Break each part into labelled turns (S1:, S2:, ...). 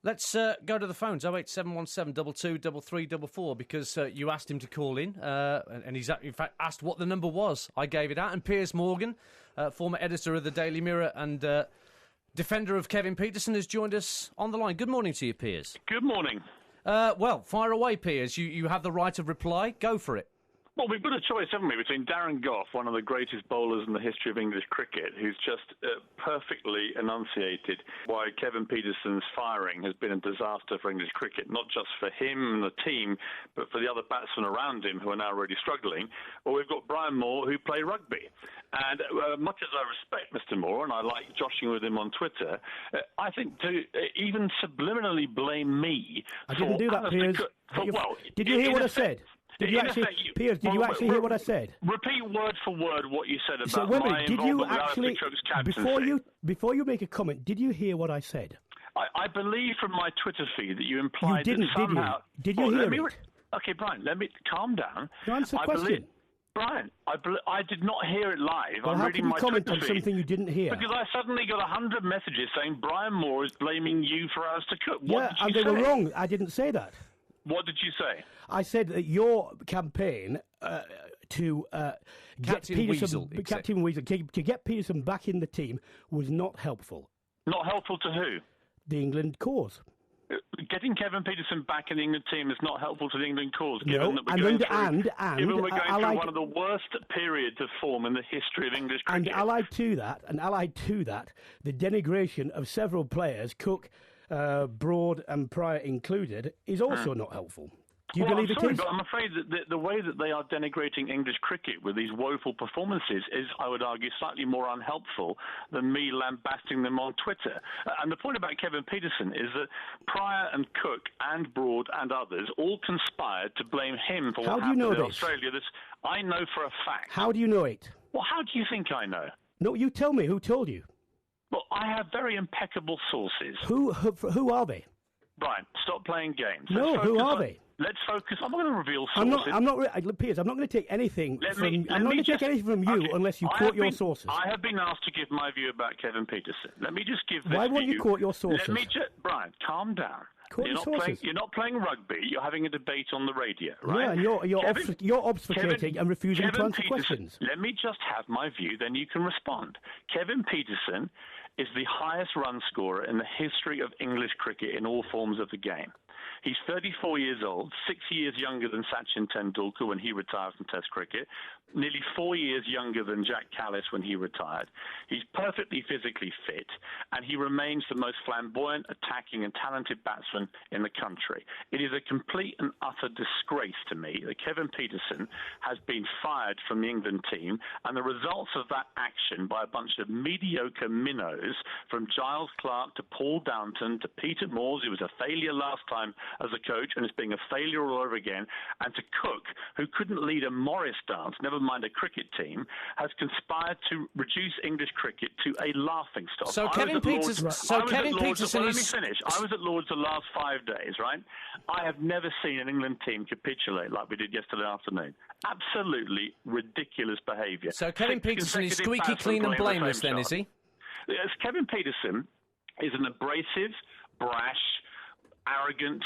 S1: Let's go to the phones, 08717 223344, because you asked him to call in, and he's in fact asked what the number was. I gave it out, and Piers Morgan, former editor of the Daily Mirror and defender of Kevin Pietersen, has joined us on the line. Good morning to you, Piers.
S2: Good morning.
S1: Well, fire away, Piers. You have the right of reply. Go for it.
S2: Well, we've got a choice, haven't we, between Darren Gough, one of the greatest bowlers in the history of English cricket, who's just perfectly enunciated why Kevin Pietersen's firing has been a disaster for English cricket, not just for him and the team, but for the other batsmen around him who are now really struggling. Or we've got Brian Moore, who played rugby. And much as I respect Mr. Moore, and I like joshing with him on Twitter, I think to even subliminally blame me...
S3: I didn't do that, Piers. Did you hear what I said? Piers, did you actually hear what I said?
S2: Repeat word for word what you said about
S3: so,
S2: my
S3: did you
S2: involvement
S3: actually,
S2: with Alastair Cook's captaincy.
S3: Before you make a comment, did you hear what I said?
S2: I believe from my Twitter feed that you implied
S3: you didn't,
S2: that somehow...
S3: Did you hear it?
S2: Okay, Brian, let me calm down.
S3: You answer the question.
S2: Brian, I did not hear it live.
S3: Well,
S2: I'm
S3: how
S2: reading
S3: can you
S2: my
S3: comment
S2: Twitter
S3: on
S2: feed
S3: something you didn't hear?
S2: Because I suddenly got 100 messages saying Brian Moore is blaming you for Alastair Cook.
S3: Yeah, and they were wrong. I didn't say that.
S2: What did you say?
S3: I said that your campaign to get Captain Weasel, to get Pietersen back in the team was not helpful.
S2: Not helpful to who?
S3: The England cause.
S2: Getting Kevin Pietersen back in the England team is not helpful to the England cause,
S3: given
S2: that we're going through one of the worst periods of form in the history of English cricket.
S3: And allied to that, the denigration of several players, Cook, Broad and Pryor included, is also not helpful. Do you believe it is?
S2: But I'm afraid that the way that they are denigrating English cricket with these woeful performances is, I would argue, slightly more unhelpful than me lambasting them on Twitter. And the point about Kevin Pietersen is that Pryor and Cook and Broad and others all conspired to blame him for what happened in Australia. I know for a fact.
S3: How do you know it?
S2: Well, how do you think I know?
S3: No, you tell me. Who told you?
S2: Well, I have very impeccable sources.
S3: Who are they?
S2: Brian, stop playing games.
S3: No, who are they?
S2: Let's focus. I'm not going to reveal sources.
S3: Piers, I'm not going to take anything from you unless you quote your sources.
S2: I have been asked to give my view about Kevin Pietersen. Let me just give this
S3: Why won't you quote your sources?
S2: Brian, calm down.
S3: You're
S2: not playing rugby. You're having a debate on the radio, right?
S3: Yeah, and you're obfuscating and refusing to answer questions.
S2: Let me just have my view, then you can respond. Kevin Pietersen is the highest run scorer in the history of English cricket in all forms of the game. He's 34 years old, 6 years younger than Sachin Tendulkar when he retired from Test cricket, nearly 4 years younger than Jack Callis when he retired. He's perfectly physically fit, and he remains the most flamboyant, attacking and talented batsman in the country. It is a complete and utter disgrace to me that Kevin Pietersen has been fired from the England team, and the results of that action by a bunch of mediocre minnows, from Giles Clarke to Paul Downton to Peter Moores, who was a failure last time as a coach and is being a failure all over again, and to Cook, who couldn't lead a Morris dance, never mind a cricket team, has conspired to reduce English cricket to a laughingstock.
S1: So Kevin Pietersen
S2: Let me finish. I was at Lord's the last 5 days, right? I have never seen an England team capitulate like we did yesterday afternoon. Absolutely ridiculous behaviour.
S1: So Kevin Pietersen is squeaky clean and blameless then, is he?
S2: Yes, Kevin Pietersen is an abrasive, brash, arrogant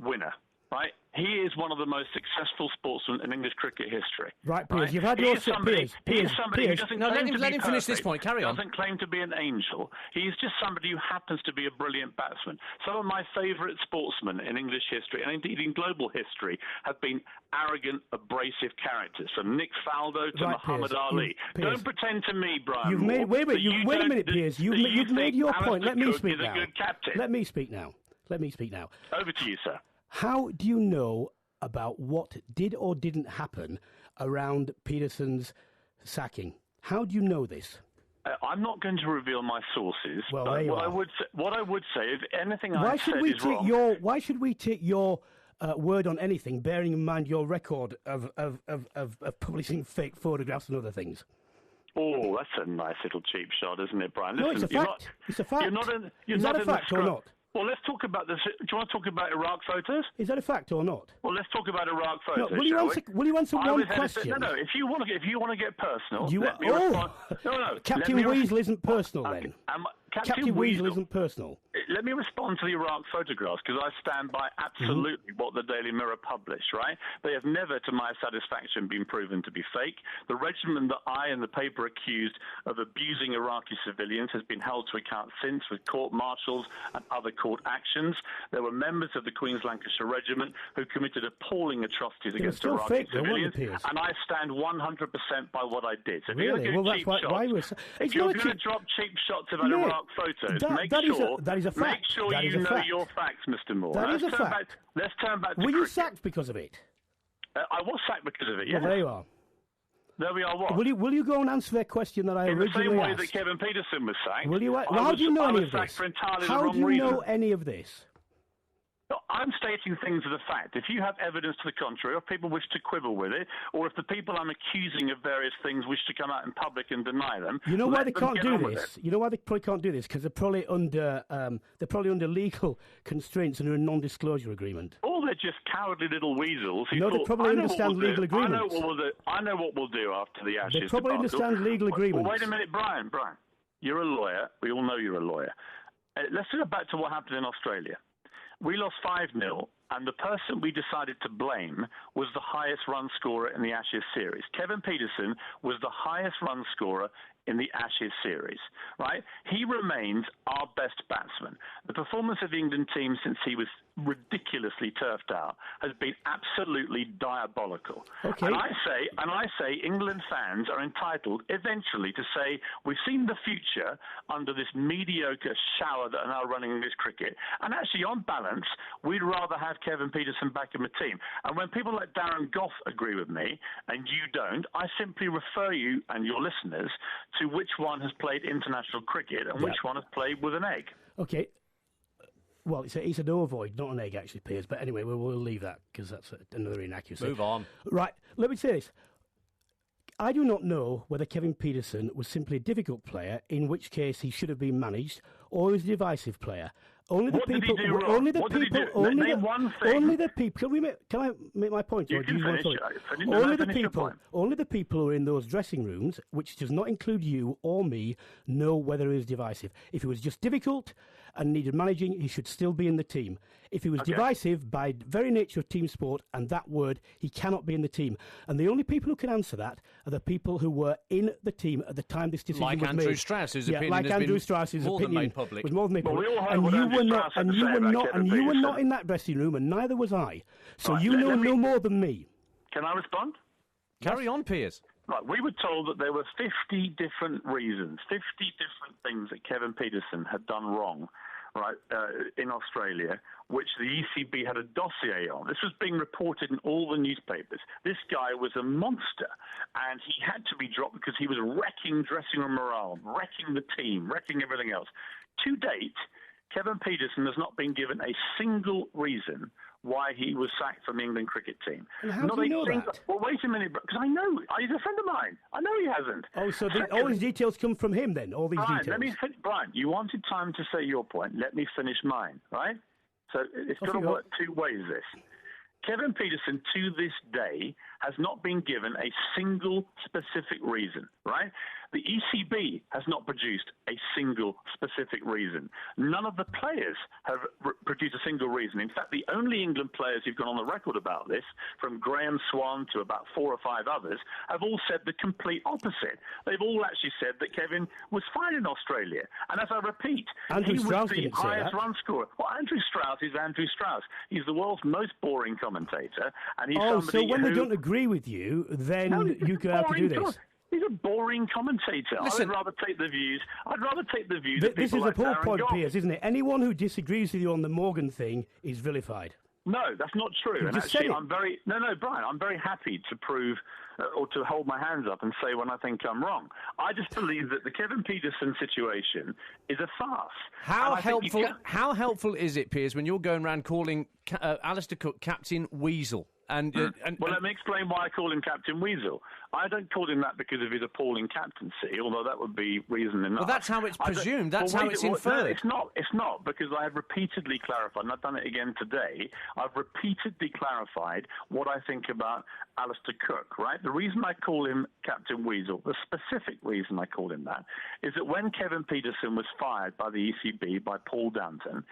S2: winner, right? He is one of the most successful sportsmen in English cricket history.
S3: Right, Piers, you've had your Piers.
S1: Let him finish this point. Carry on.
S2: He doesn't claim to be an angel. He is just somebody who happens to be a brilliant batsman. Some of my favourite sportsmen in English history, and indeed in global history, have been arrogant, abrasive characters, from Nick Faldo to Muhammad Ali. Don't pretend to me, Brian.
S3: Wait a minute, Piers. You've made your point. Let me speak now. Let me speak now.
S2: Over to you, sir.
S3: How do you know about what did or didn't happen around Pietersen's sacking? How do you know this?
S2: I'm not going to reveal my sources.
S3: Well,
S2: but
S3: what
S2: I would say, if anything I said is wrong...
S3: Why should we take your word on anything, bearing in mind your record of publishing fake photographs and other things?
S2: Oh, that's a nice little cheap shot, isn't it, Brian?
S3: No, it's a fact. It's a fact. Is that a fact or not?
S2: Well, let's talk about this. Do you want to talk about Iraq photos?
S3: Is that a fact or not?
S2: Well, let's talk about Iraq photos.
S3: No, will you answer one question?
S2: No. If you want to get personal,
S3: Captain Weasel isn't personal then. Captain Weasel isn't personal.
S2: Let me respond to the Iraq photographs, because I stand by absolutely what the Daily Mirror published, right? They have never, to my satisfaction, been proven to be fake. The regiment that I and the paper accused of abusing Iraqi civilians has been held to account since, with court-martials and other court actions. There were members of the Queen's Lancashire Regiment who committed appalling atrocities against Iraqi civilians, and I stand 100% by what I did. So
S3: really? Well, that's why
S2: if you're going to drop cheap shots about Iraq photos,
S3: that is a fact.
S2: Make sure you know your facts, Mr. Moore.
S3: That is a fact.
S2: Let's turn back to
S3: Were you
S2: cricket.
S3: sacked because of it?
S2: I was sacked because of it, yes.
S3: Well, there you are.
S2: There we are, what?
S3: Will you go and answer their question that I originally asked?
S2: In the same way that Kevin Pietersen was sacked.
S3: Will you? Well, how do you know any of this? How do you know any of this?
S2: No, I'm stating things as a fact. If you have evidence to the contrary, or if people wish to quibble with it, or if the people I'm accusing of various things wish to come out in public and deny them,
S3: you know why they can't do this? You know why they probably can't do this? Because they're probably under legal constraints under a non-disclosure agreement.
S2: Or they're just cowardly little weasels.
S3: No, they probably understand legal agreements.
S2: I know what we'll do after the Ashes.
S3: They probably understand legal agreements.
S2: Well, wait a minute, Brian. You're a lawyer. We all know you're a lawyer. Let's go back to what happened in Australia. We lost 5-0, and the person we decided to blame was the highest run scorer in the Ashes series. Kevin Pietersen was the highest run scorer in the Ashes series, right? He remains our best batsman. The performance of the England team since he was ridiculously turfed out has been absolutely diabolical.
S3: Okay.
S2: And I say England fans are entitled eventually to say, we've seen the future under this mediocre shower that are now running English cricket, and actually on balance, we'd rather have Kevin Pietersen back in the team. And when people like Darren Gough agree with me, and you don't, I simply refer you and your listeners to which one has played international cricket and which one has played with an egg.
S3: Okay. Well, it's an ovoid, not an egg, actually, Piers. But anyway, we'll leave that because that's another inaccuracy.
S1: Move on.
S3: Right. Let me say this. I do not know whether Kevin Pietersen was simply a difficult player, in which case he should have been managed, or was a divisive player. Only the people. Only the people. Only the people. Can I make my point?
S2: You can finish.
S3: Only the people who are in those dressing rooms, which does not include you or me, know whether he was divisive. If he was just difficult and needed managing, he should still be in the team. If he was divisive, by very nature of team sport and that word, he cannot be in the team. And the only people who can answer that are the people who were in the team at the time this decision was made.
S1: Like Andrew Strauss, whose opinion
S3: like
S1: has
S3: Andrew
S1: been
S3: Strauss's
S1: more
S3: opinion
S1: than made public.
S3: was more than made public.
S2: And you were
S3: not in that dressing room, and neither was I. So you know no more than me.
S2: Can I respond?
S1: Carry on, Piers.
S2: Right, we were told that there were 50 different reasons, 50 different things that Kevin Pietersen had done wrong, right, in Australia, which the ECB had a dossier on. This was being reported in all the newspapers. This guy was a monster, and he had to be dropped because he was wrecking dressing room morale, wrecking the team, wrecking everything else. To date, Kevin Pietersen has not been given a single reason why he was sacked from the England cricket team.
S3: And how do you know that?
S2: Well, wait a minute, because I know. He's a friend of mine. I know he hasn't.
S3: Oh, so all these details come from him then, all these details?
S2: Brian, you wanted time to say your point. Let me finish mine, right? So it's got to work two ways, this. Kevin Pietersen, to this day, has not been given a single specific reason, right? The ECB has not produced a single specific reason. None of the players have produced a single reason. In fact, the only England players who've gone on the record about this, from Graham Swan to about 4 or 5 others, have all said the complete opposite. They've all actually said that Kevin was fine in Australia. And as I repeat, he was the highest run scorer. Well, Andrew Strauss is Andrew Strauss. He's the world's most boring commentator. And he's
S3: so when they don't agree with you, then you can have to do this.
S2: He's a boring commentator.
S1: Listen,
S2: I'd rather take the views of
S3: this
S2: people
S3: is
S2: like
S3: the whole
S2: Darren
S3: point,
S2: Gough.
S3: Piers, isn't it? Anyone who disagrees with you on the Morgan thing is vilified.
S2: No, that's not true. And actually, Brian, I'm very happy to prove or to hold my hands up and say when I think I'm wrong. I just believe that the Kevin Pietersen situation is a farce.
S1: How helpful is it, Piers, when you're going around calling Alastair Cook Captain Weasel?
S2: Well, let me explain why I call him Captain Weasel. I don't call him that because of his appalling captaincy, although that would be reason enough.
S1: Well, that's how it's presumed. That's how it's inferred.
S2: No, it's not, because I have repeatedly clarified, and I've done it again today, I've repeatedly clarified what I think about Alastair Cook, right? The reason I call him Captain Weasel, the specific reason I call him that, is that when Kevin Pietersen was fired by the ECB, by Paul Danton,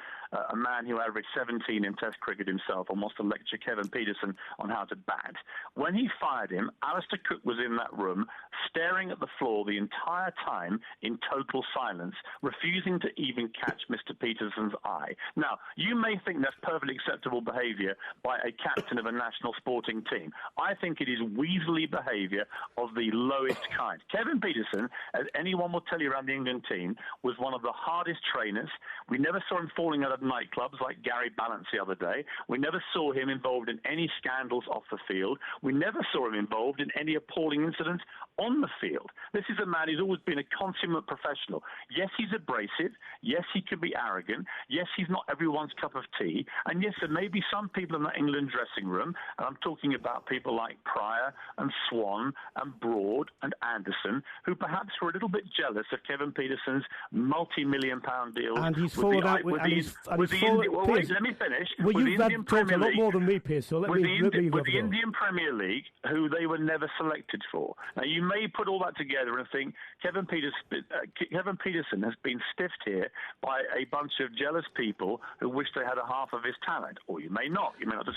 S2: a man who averaged 17 in Test cricket himself and wants to lecture Kevin Pietersen on how to bat, when he fired him, Alastair Cook was in that room staring at the floor the entire time in total silence, refusing to even catch Mr. Pietersen's eye. Now, you may think that's perfectly acceptable behaviour by a captain of a national sporting team. I think it is weaselly behaviour of the lowest kind. Kevin Pietersen, as anyone will tell you around the England team, was one of the hardest trainers. We never saw him falling out of nightclubs like Gary Balance the other day. We never saw him involved in any scandals off the field. We never saw him involved in any appalling incidents on the field. This is a man who's always been a consummate professional. Yes, he's abrasive. Yes, he can be arrogant. Yes, he's not everyone's cup of tea. And yes, there may be some people in that England dressing room, and I'm talking about people like Pryor and Swan and Broad and Anderson, who perhaps were a little bit jealous of Kevin Pietersen's multi-million-pound deals.
S3: And he's fallen out with
S2: wait, let me finish.
S3: Well, you've talked a lot more than me, Piers, so let me
S2: with the Indian Premier League, who they were never selected for. Now, you may put all that together and think Kevin Pietersen has been stiffed here by a bunch of jealous people who wish they had a half of his talent. Or you may not. You may not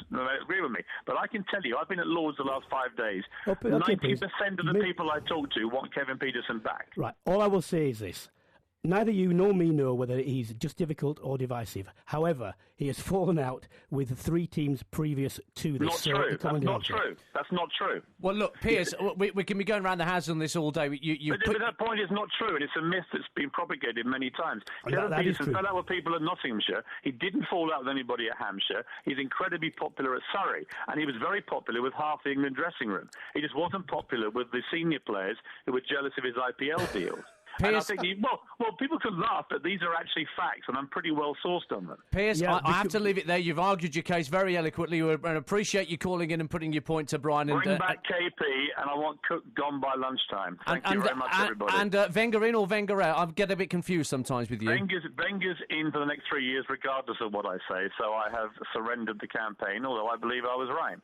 S2: agree with me. But I can tell you, I've been at Lord's the last 5 days. 90% of the people I talk to want Kevin Pietersen back.
S3: Right. All I will say is this. Neither you nor me know whether he's just difficult or divisive. However, he has fallen out with 3 teams previous to this.
S2: Not true. That's not true. That's not true.
S1: Well, look, Piers, we can be going around the houses on this all day.
S2: But that point is not true, and it's a myth that's been propagated many times. Kevin Pietersen fell out with people at Nottinghamshire. He didn't fall out with anybody at Hampshire. He's incredibly popular at Surrey, and he was very popular with half the England dressing room. He just wasn't popular with the senior players who were jealous of his IPL deals. And I think, well, people can laugh, but these are actually facts, and I'm pretty well sourced on them.
S1: Piers, I have to leave it there. You've argued your case very eloquently. We appreciate you calling in and putting your point to Brian.
S2: Bring back KP, and I want Cook gone by lunchtime. Thank you very much, everybody.
S1: And Wenger in or Wenger out? I get a bit confused sometimes with you.
S2: Wenger's in for the next 3 years, regardless of what I say, so I have surrendered the campaign, although I believe I was right.